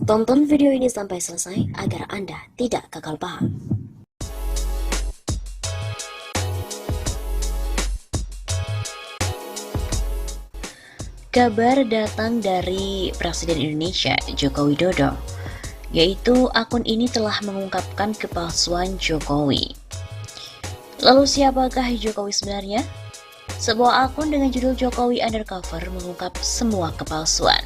Tonton video ini sampai selesai agar Anda tidak gagal paham. Kabar datang dari Presiden Indonesia Joko Widodo, yaitu akun ini telah mengungkapkan kepalsuan Jokowi. Lalu siapakah Jokowi sebenarnya? Sebuah akun dengan judul Jokowi Undercover mengungkap semua kepalsuan,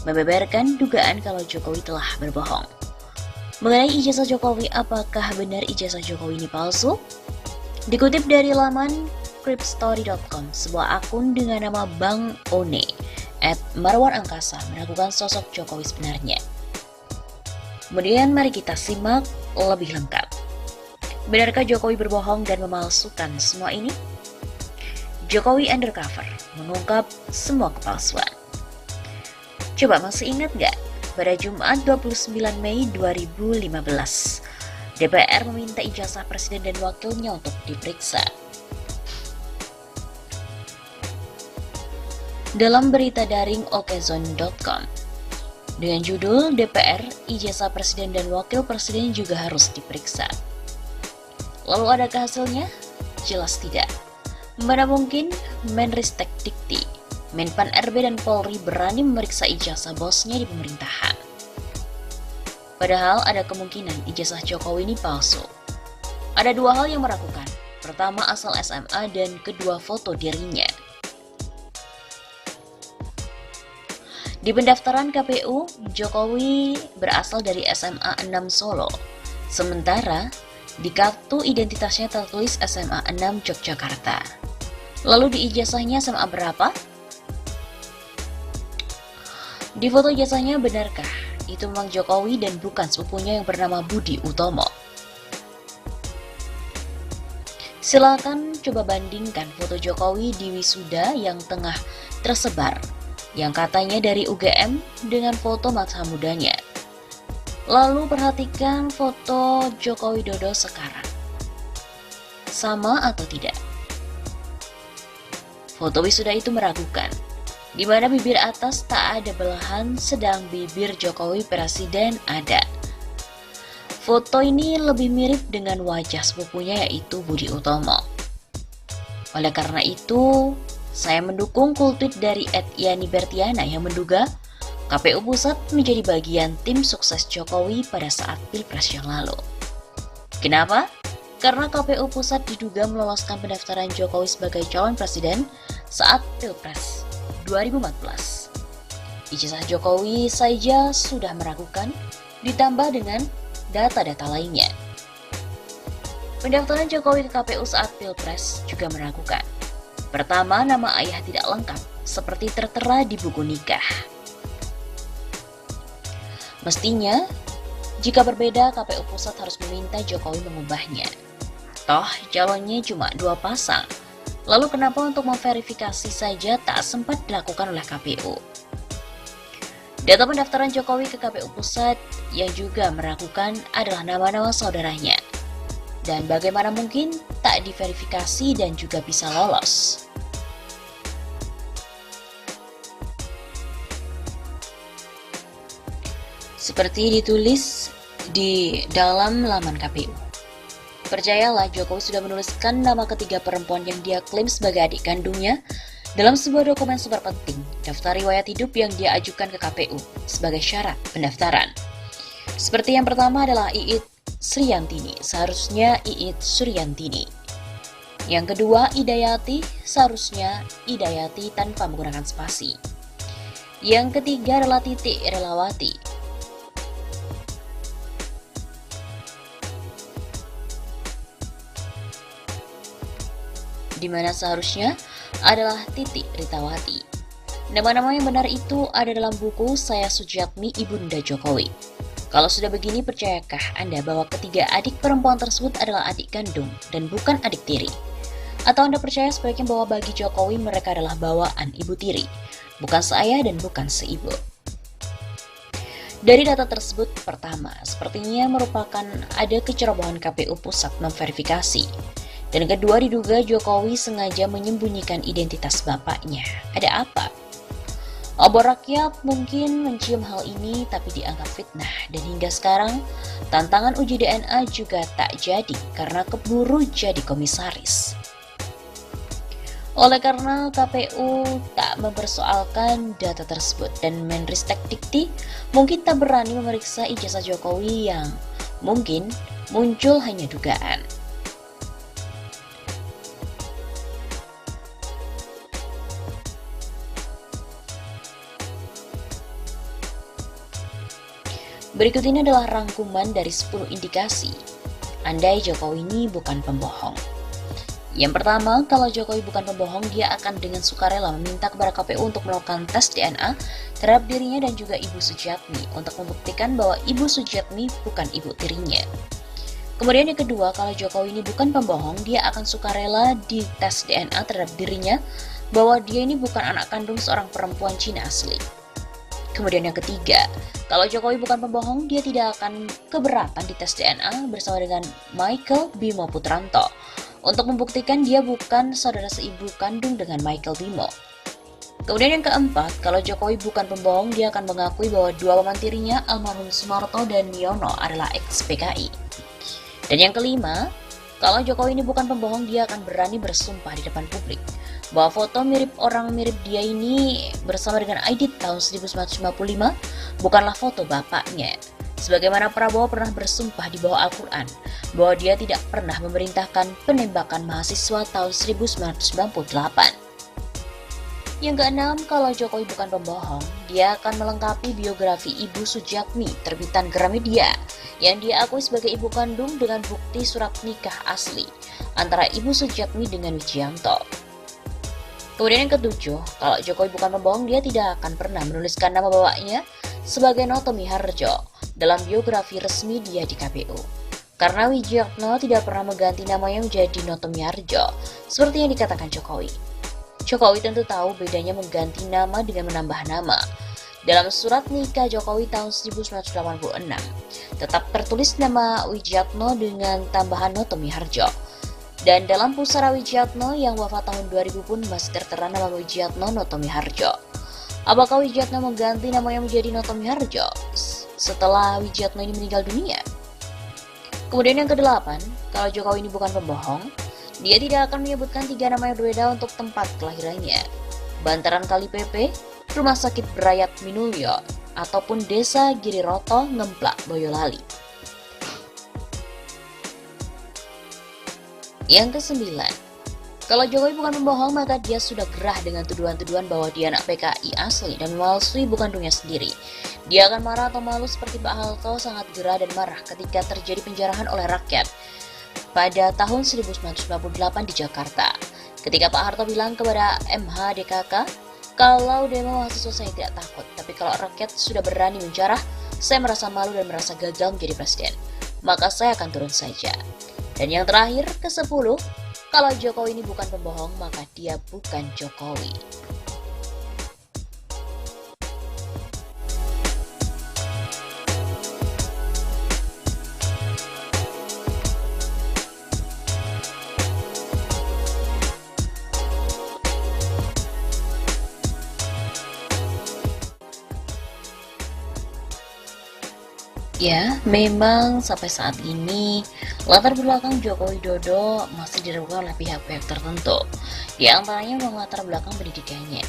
membeberkan dugaan kalau Jokowi telah berbohong. Mengenai ijazah Jokowi, apakah benar ijazah Jokowi ini palsu? Dikutip dari laman cryptstory.com, sebuah akun dengan nama Bang One @marwanangkasa meragukan sosok Jokowi sebenarnya. Kemudian mari kita simak lebih lengkap. Benarkah Jokowi berbohong dan memalsukan semua ini? Jokowi Undercover mengungkap semua kepalsuan. Coba masih ingat nggak? Pada Jumat 29 Mei 2015, DPR meminta ijazah Presiden dan Wakilnya untuk diperiksa. Dalam berita daring okezone.com dengan judul DPR, ijazah Presiden dan Wakil Presiden juga harus diperiksa. Lalu adakah hasilnya? Jelas tidak. Mana mungkin Menristek Dikti, Menpan RB dan Polri berani memeriksa ijazah bosnya di pemerintahan. Padahal ada kemungkinan ijazah Jokowi ini palsu. Ada dua hal yang meragukan. Pertama, asal SMA dan kedua, foto dirinya. Di pendaftaran KPU, Jokowi berasal dari SMA 6 Solo. Sementara di kartu identitasnya tertulis SMA 6 Yogyakarta. Lalu di ijazahnya SMA berapa? Di foto ijazahnya benarkah itu memang Jokowi dan bukan sepupunya yang bernama Budi Utomo? Silakan coba bandingkan foto Jokowi di wisuda yang tengah tersebar, yang katanya dari UGM, dengan foto masa mudanya. Lalu perhatikan foto Joko Widodo sekarang. Sama atau tidak? Foto wisuda itu meragukan, di mana bibir atas tak ada belahan, sedang bibir Jokowi Presiden ada. Foto ini lebih mirip dengan wajah sepupunya, yaitu Budi Utomo. Oleh karena itu, saya mendukung kultweet dari @yani_bertiana yang menduga KPU Pusat menjadi bagian tim sukses Jokowi pada saat Pilpres yang lalu. Kenapa? Karena KPU Pusat diduga meloloskan pendaftaran Jokowi sebagai calon presiden saat Pilpres 2014. Ijazah Jokowi saja sudah meragukan, ditambah dengan data-data lainnya. Pendaftaran Jokowi ke KPU saat Pilpres juga meragukan. Pertama, nama ayah tidak lengkap, seperti tertera di buku nikah. Mestinya, jika berbeda, KPU Pusat harus meminta Jokowi mengubahnya. Toh, calonnya cuma 2 pasang. Lalu kenapa untuk memverifikasi saja tak sempat dilakukan oleh KPU? Data pendaftaran Jokowi ke KPU Pusat yang juga meragukan adalah nama-nama saudaranya. Dan bagaimana mungkin tak diverifikasi dan juga bisa lolos? Seperti ditulis di dalam laman KPU. Percayalah, Jokowi sudah menuliskan nama ketiga perempuan yang dia klaim sebagai adik kandungnya dalam sebuah dokumen super penting, daftar riwayat hidup yang dia ajukan ke KPU sebagai syarat pendaftaran. Seperti yang pertama adalah Iit Suryantini, seharusnya Iit Suryantini. Yang kedua, Idayati, seharusnya Idayati tanpa menggunakan spasi. Yang ketiga adalah Titik Relawati. Di mana seharusnya adalah Titik Ritawati. Nama-nama yang benar itu ada dalam buku Saya Sujiatmi Ibunda Jokowi. Kalau sudah begini, percayakah Anda bahwa ketiga adik perempuan tersebut adalah adik kandung dan bukan adik tiri? Atau Anda percaya sebaliknya bahwa bagi Jokowi mereka adalah bawaan ibu tiri, bukan seayah dan bukan seibu? Dari data tersebut, pertama, sepertinya merupakan ada kecerobohan KPU Pusat memverifikasi. Dan kedua, diduga Jokowi sengaja menyembunyikan identitas bapaknya. Ada apa? Obor rakyat mungkin mencium hal ini tapi dianggap fitnah, dan hingga sekarang tantangan uji DNA juga tak jadi karena keburu jadi komisaris. Oleh karena KPU tak mempersoalkan data tersebut dan Menristek Dikti mungkin tak berani memeriksa ijazah Jokowi yang mungkin muncul hanya dugaan. Berikut ini adalah rangkuman dari 10 indikasi andai Jokowi ini bukan pembohong. Yang pertama, kalau Jokowi bukan pembohong, dia akan dengan sukarela meminta kepada KPU untuk melakukan tes DNA terhadap dirinya dan juga Ibu Sujiatmi untuk membuktikan bahwa Ibu Sujiatmi bukan ibu tirinya. Kemudian yang kedua, kalau Jokowi ini bukan pembohong, dia akan sukarela dites DNA terhadap dirinya bahwa dia ini bukan anak kandung seorang perempuan Cina asli. Kemudian yang ketiga, kalau Jokowi bukan pembohong, dia tidak akan keberatan dites DNA bersama dengan Michael Bimo Putranto untuk membuktikan dia bukan saudara seibu kandung dengan Michael Bimo. Kemudian yang keempat, kalau Jokowi bukan pembohong, dia akan mengakui bahwa dua paman tirinya, almarhum Sumarto dan Niono, adalah ex-PKI. Dan yang kelima, kalau Jokowi ini bukan pembohong, dia akan berani bersumpah di depan publik bahwa foto mirip orang mirip dia ini bersama dengan Aidit tahun 1955 bukanlah foto bapaknya. Sebagaimana Prabowo pernah bersumpah di bawah Al-Quran bahwa dia tidak pernah memerintahkan penembakan mahasiswa tahun 1998. Yang keenam, kalau Jokowi bukan pembohong, dia akan melengkapi biografi Ibu Sujiatmi terbitan Gramedia yang dia akui sebagai ibu kandung dengan bukti surat nikah asli antara Ibu Sujiatmi dengan Wijianto. Kemudian yang ketujuh, kalau Jokowi bukan pembohong, dia tidak akan pernah menuliskan nama bapaknya sebagai Noto Miharjo dalam biografi resmi dia di KPU. Karena Wijiatno tidak pernah mengganti namanya menjadi Noto Miharjo, seperti yang dikatakan Jokowi. Jokowi tentu tahu bedanya mengganti nama dengan menambah nama. Dalam surat nikah Jokowi tahun 1986, tetap tertulis nama Wijiatno dengan tambahan Noto Miharjo. Dan dalam pusara Wijiatno yang wafat tahun 2000 pun masih tertera nama Wijiatno Noto Miharjo. Apakah Wijiatno mengganti namanya menjadi Noto Miharjo setelah Wijiatno ini meninggal dunia? Kemudian yang kedelapan, kalau Jokowi ini bukan pembohong, dia tidak akan menyebutkan 3 nama yang berbeda untuk tempat kelahirannya. Bantaran Kali PP, Rumah Sakit Brayat Minulyo, ataupun Desa Giriroto, Ngemplak, Boyolali. Yang kesembilan, kalau Jokowi bukan pembohong, maka dia sudah gerah dengan tuduhan-tuduhan bahwa dia anak PKI asli dan memalsui bukan kandungnya sendiri. Dia akan marah atau malu seperti Pak Harto sangat gerah dan marah ketika terjadi penjarahan oleh rakyat pada tahun 1998 di Jakarta. Ketika Pak Harto bilang kepada MHDKK, kalau demo mahasiswa saya tidak takut, tapi kalau rakyat sudah berani menjarah, saya merasa malu dan merasa gagal menjadi presiden. Maka saya akan turun saja. Dan yang terakhir, ke-10, kalau Jokowi ini bukan pembohong, maka dia bukan Jokowi. Ya, memang sampai saat ini latar belakang Joko Widodo masih diragukan oleh pihak-pihak tertentu. Di antaranya memang latar belakang pendidikannya.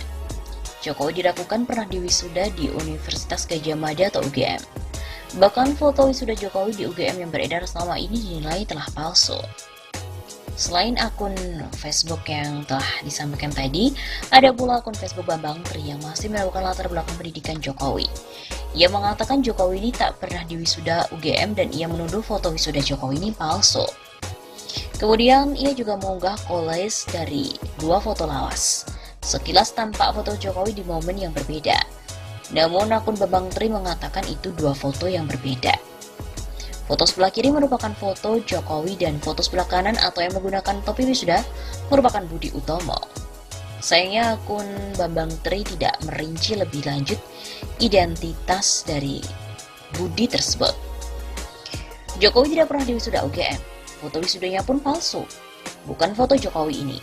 Jokowi diragukan pernah diwisuda di Universitas Gadjah Mada atau UGM. Bahkan foto wisuda Jokowi di UGM yang beredar selama ini dinilai telah palsu. Selain akun Facebook yang telah disampaikan tadi, ada pula akun Facebook Bambang Tri yang masih melakukan latar belakang pendidikan Jokowi. Ia mengatakan Jokowi ini tak pernah diwisuda UGM dan ia menuduh foto wisuda Jokowi ini palsu. Kemudian ia juga mengunggah collage dari 2 foto lawas. Sekilas tampak foto Jokowi di momen yang berbeda. Namun akun Bambang Tri mengatakan itu 2 foto yang berbeda. Foto sebelah kiri merupakan foto Jokowi dan foto sebelah kanan atau yang menggunakan topi wisuda merupakan Budi Utomo. Sayangnya akun Bambang Tri tidak merinci lebih lanjut identitas dari Budi tersebut. Jokowi tidak pernah diwisuda UGM. Foto wisudanya pun palsu. Bukan foto Jokowi ini.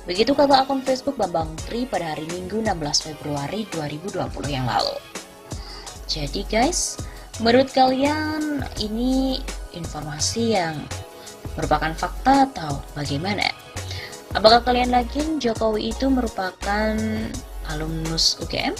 Begitu kata akun Facebook Bambang Tri pada hari Minggu 16 Februari 2020 yang lalu. Jadi guys, menurut kalian ini informasi yang merupakan fakta atau bagaimana? Apakah kalian yakin Jokowi itu merupakan alumnus UGM?